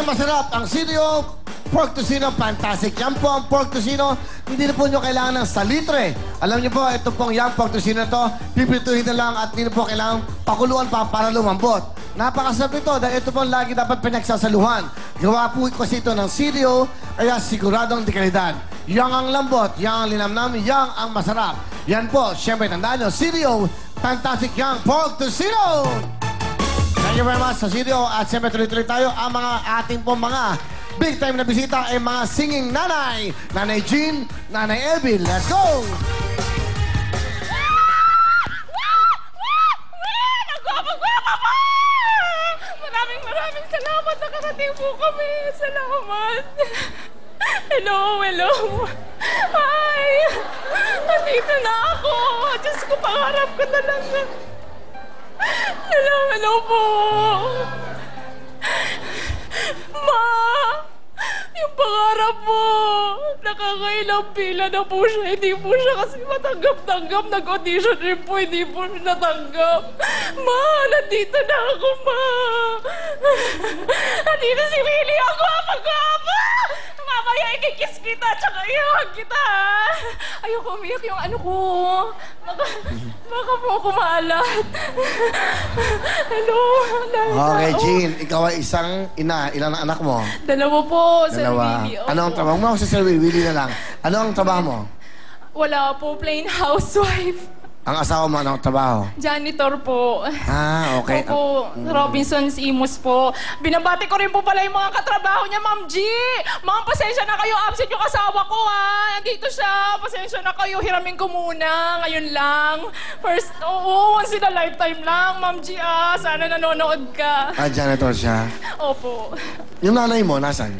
na masarap ang Sirio Pork Tocino Fantastic. Yan po ang pork tocino. Hindi na po nyo kailangan ng salitre. Alam nyo po, ito pong yung pork tocino to, pipituhin na lang at hindi na po kailangan pakuluan pa para lumambot. Napakasarap ito dahil ito po lagi dapat pinagsasaluhan. Gawa po kasi ito ng Sirio, kaya siguradong di kalidad. Yang ang lambot, yang ang linamnam, yang ang masarap. Yan po, syempre tandaan nyo, Sirio Fantastic Young Pork Tocino! Thank you very much sa Sirio at syempre tuloy-tuloy tayo ang mga ating pong mga big time na bisita ay mga singing nanay. Nanay Jean, Nanay Elvin. Let's go! Nagwapagwapa po! Maraming salamat. Nakarating po kami. Salamat. Hello. Hi! Nandito na ako. Diyos ko, pangarap ko talaga. Hello po. Ma! Yung pangarap mo! Nakakailang pila na po siya. Hindi po siya kasi matanggap-tanggap. Nag-audition rin po. Hindi po siya natanggap. Ma! Nandito na ako, ma! Nandito si Willie. Ang gwapa-gwapa! Mamaya ikikiss kita tsaka iwan kita. Ayoko umiyak yung ano ko. Baka po kumalat. Hello. Okay, Jean. Ikaw ay isang ina. Ilan ang anak mo? Dalawa po, Sir Dalawa. Willie. Ano ang trabaho mo? Ako si Sir Willie na lang. Ano ang trabaho mo? Wala po, plain housewife. Ang asawa mo, ano ang trabaho? Janitor po. Ah, okay. Opo, Robinson's Imus po. Binabati ko rin po pala yung mga katrabaho niya, Ma'am G. Ma'am, pasensya na kayo. Absent yung asawa ko, ha. Nandito siya. Pasensya na kayo. Hiramin ko muna. Ngayon lang. First, once in a lifetime lang, Ma'am G, ah. Sana nanonood ka. Ah, janitor siya. Opo. Yung nanay mo, nasan?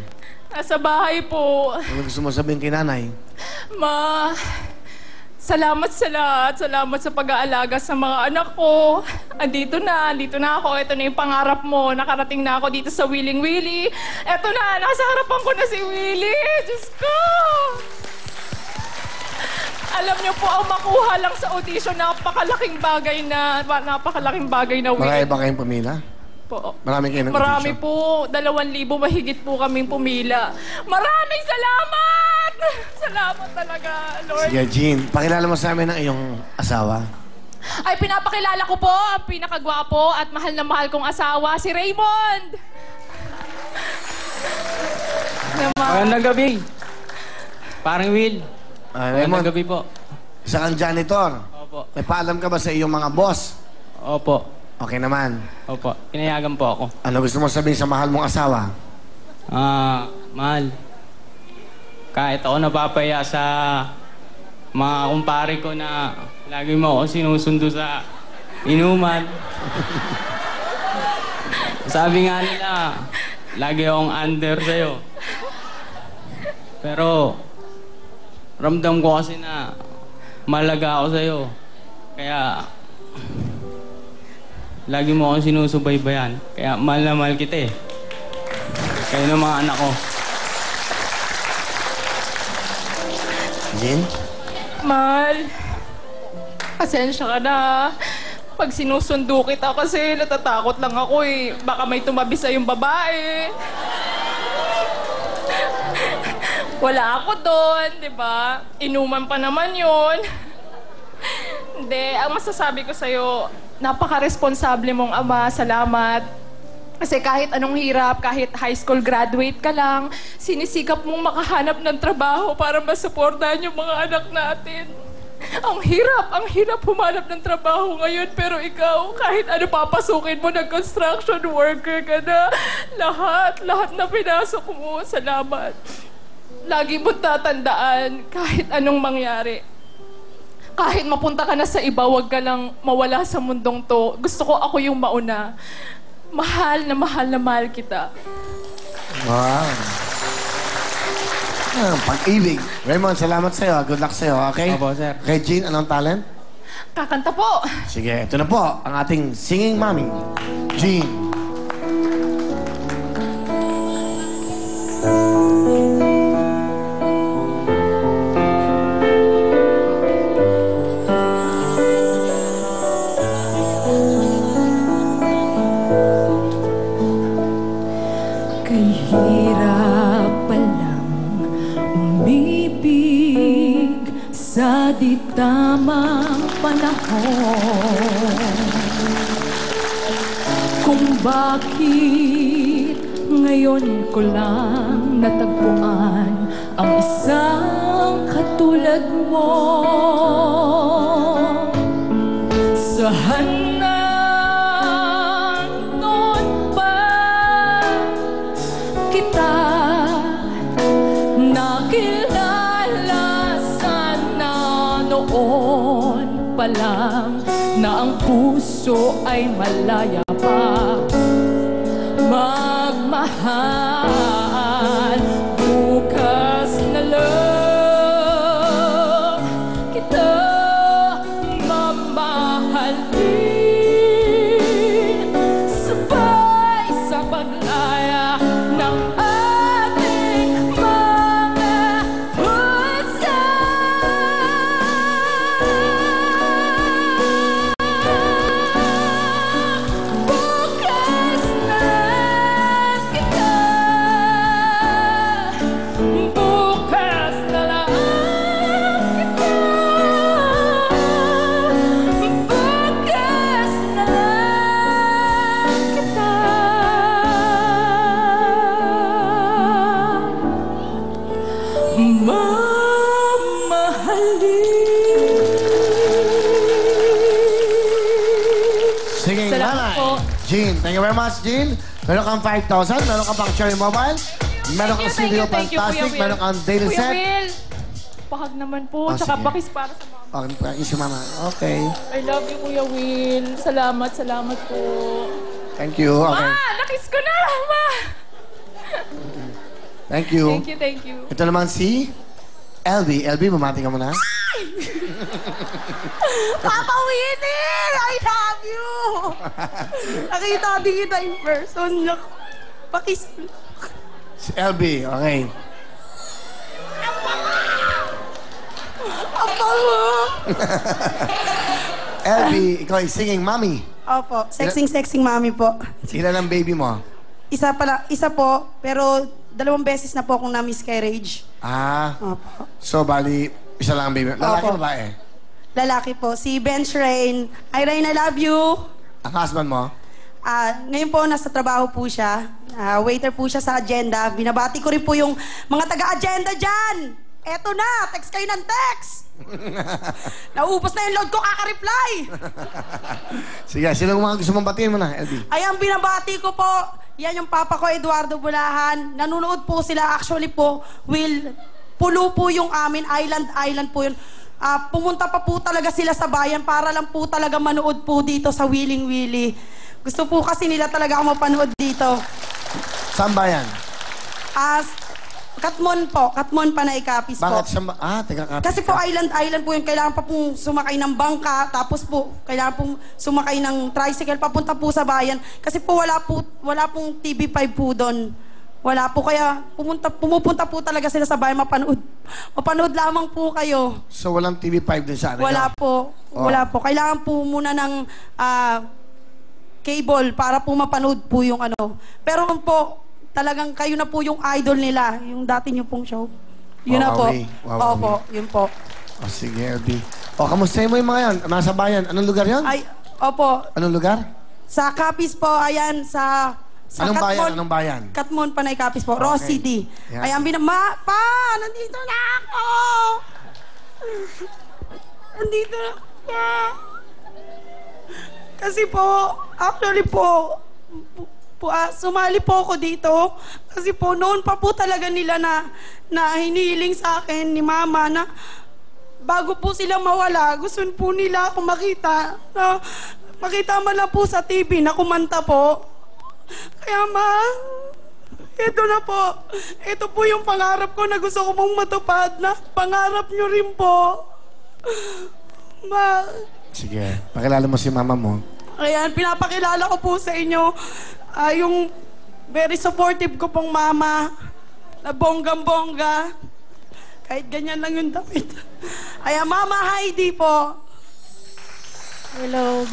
Nasa bahay po. Ano gusto mo sabihin kay nanay? Ma, salamat sa lahat. Salamat sa pag-aalaga sa mga anak ko. Andito na ako. Ito na yung pangarap mo. Nakarating na ako dito sa Willing Willie. Ito na, nasa harapan ko na si Willie. Diyos ko! Alam niyo po, ang makuha lang sa audition, napakalaking bagay na Willie. Marami ba kayong pumila? Po. Marami kayo ng Marami audition? po. 2,000 mahigit po kaming pumila. Maraming salamat! Salamat talaga, Lord. Sige, Jean. Pakilala mo sa amin ang iyong asawa. Ay, pinapakilala ko po ang pinakagwapo at mahal na mahal kong asawa, si Raymond! Magandang gabi. Parang Will. Raymond, Magandang gabi po. isa kang janitor. Opo. May paalam ka ba sa iyong mga boss? Opo. Okay naman. Opo. Pinayagan po ako. Ano gusto mo sabihin sa mahal mong asawa? Mahal. Kahit ako napapaya sa mga kumpare ko na lagi mo ako sinusundo sa inuman. Sabi nga nila, lagi akong under sa'yo. Pero, ramdam ko kasi na malaga ako sa'yo. Kaya, lagi mo akong sinusubaybayan. Kaya mahal na mahal kita eh. Kayo ng mga anak ko. Jean? Mahal, pasensya ka na. Pag sinusundo kita kasi natatakot lang ako eh. Baka may tumabi sa yung babae. Wala ako doon, di ba? Inuman pa naman yun. Hindi, ang masasabi ko sa'yo, napaka-responsable mong ama. Salamat. Kasi kahit anong hirap, kahit high school graduate ka lang, sinisikap mong makahanap ng trabaho para masuportahan yung mga anak natin. Ang hirap humanap ng trabaho ngayon. Pero ikaw, kahit ano papasukin mo, nag-construction worker ka na. Lahat na pinasok mo. Salamat. Lagi mo tatandaan, kahit anong mangyari. Kahit mapunta ka na sa iba, wag ka lang mawala sa mundong to. Gusto ko ako yung mauna. Mahal na mahal kita. Wow. Pag-ibig. Raymond, salamat sa'yo. Good luck sa'yo, okay? Opo, sir. Kay Jean, anong talent? Kakanta po. Sige, ito na po ang ating singing mommy, Jean. Kailan Mahirap palang umibig sa di tamang panahon. Kung bakit ngayon ko lang natagpuan ang isang katulad mo. Sana noon pa kita nakilala, sana noon pa lang na ang puso ay malaya pa magmahal. Bukas na lang kita mamahalin, sabay sa paglaya ng ating mga puso. Bukas na lang kita, bukas na lang kita, bukas na lang kita mamahalin. Singing Salamat Nanay. po. Jean, thank you very much, Jean. Meron kang 5,000, meron kang pang Cherry Mobile, meron kang Studio Thank you, Fantastic, Kuya Will. meron kang daily Kuya set. Will, pahag naman po. Oh, Tsaka sige. bakis para sa mama. Okay, si Mama. Okay. I love you, Kuya Will. Salamat, salamat po. Thank you. Okay. Ma! Nakis ko na! Ma! Thank you. Thank you, thank you. Ito naman si LB. LB, mamati ka muna. Papa Winnie! I love you! Nakita din kita in person. Pakis. Si LB, okay. Apa mo? LB, ikaw ay singing mommy. Opo, sexing mami po. Ilan ang baby mo? Isa po, pero 2 beses na po akong na-miscarriage. Ah, Opo. so bali, isa lang ang baby. Lalaki Opo. o babae? Lalaki po, si Bench Rain. Hi Rain, I love you! Ang husband mo? Ngayon po, nasa trabaho po siya. Waiter po siya sa agenda. Binabati ko rin po yung mga taga-agenda dyan. Eto na, text kayo ng text. Naubos na yung load ko, kaka-reply. Sige, sino mga gusto mong batiin mo na, LB? Ayan, binabati ko po. Yan yung papa ko, Eduardo Bulahan. Nanonood po sila. Actually po, pulo po yung amin. Island po yun. Pumunta pa po talaga sila sa bayan para lang po talaga manood po dito sa Willing Willy. Gusto po kasi nila talaga ako mapanood dito. Saan ba yan? Katmon po. Katmon pa na ikapis po. Bakit saan ba? Teka kapit. Kasi po island po yun. Kailangan pa pong sumakay ng bangka. Tapos po, kailangan pong sumakay ng tricycle papunta po sa bayan. Kasi po wala pong TV5 po doon. Wala po. Kaya pumupunta po talaga sila sa bayan mapanood. Mapanood lamang po kayo. So walang TV5 din sa ano? Wala po. Oh. Wala po. Kailangan po muna ng cable para po mapanood po yung ano. Pero po, talagang kayo na po yung idol nila. Yung dati nyo pong show. Yun na po. Wow, Opo, yun po. O sige, LB. O, kamusta mo yung mga yan? Nasa bayan. Anong lugar yan? Ay, opo. Anong lugar? Sa Capiz po, ayan, sa Anong bayan? Katmon. Anong bayan? Katmon, Panay Capiz po. Okay. Ross City. Yan. Ayan, nandito na ako! Nandito na ako. Kasi po, actually po, sumali po ako dito. Kasi po, noon pa po talaga nila na hinihiling sa akin ni Mama na bago po sila mawala, gusto po nila ako makita. Makita man lang po sa TV na kumanta po. Kaya ito na po. Ito po yung pangarap ko na gusto ko mong matupad na pangarap nyo rin po. Sige, pakilala mo si mama mo. Ayan, pinapakilala ko po sa inyo yung very supportive ko pong mama na bonggang-bongga. Kahit ganyan lang yung damit. Ayan, Mama Heidi po. Hello,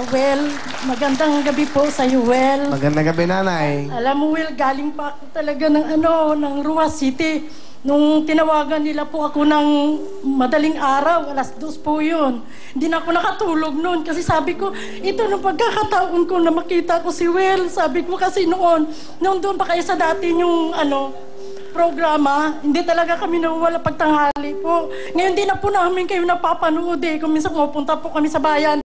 Well, magandang gabi po sa iyo, Well. Magandang gabi, nanay. Alam mo, Well, galing pa ako talaga ng Ruas City. Nung tinawagan nila po ako ng madaling araw, 2:00 po yun. Hindi na ako nakatulog noon kasi sabi ko, ito nung pagkakataon ko na makita ko si Well. Sabi ko kasi noon doon pa kayo sa dati yung programa, hindi talaga kami nawawala pagtanghali po. Ngayon di na po namin kayo napapanood eh. Kung minsan pupunta po kami sa bayan.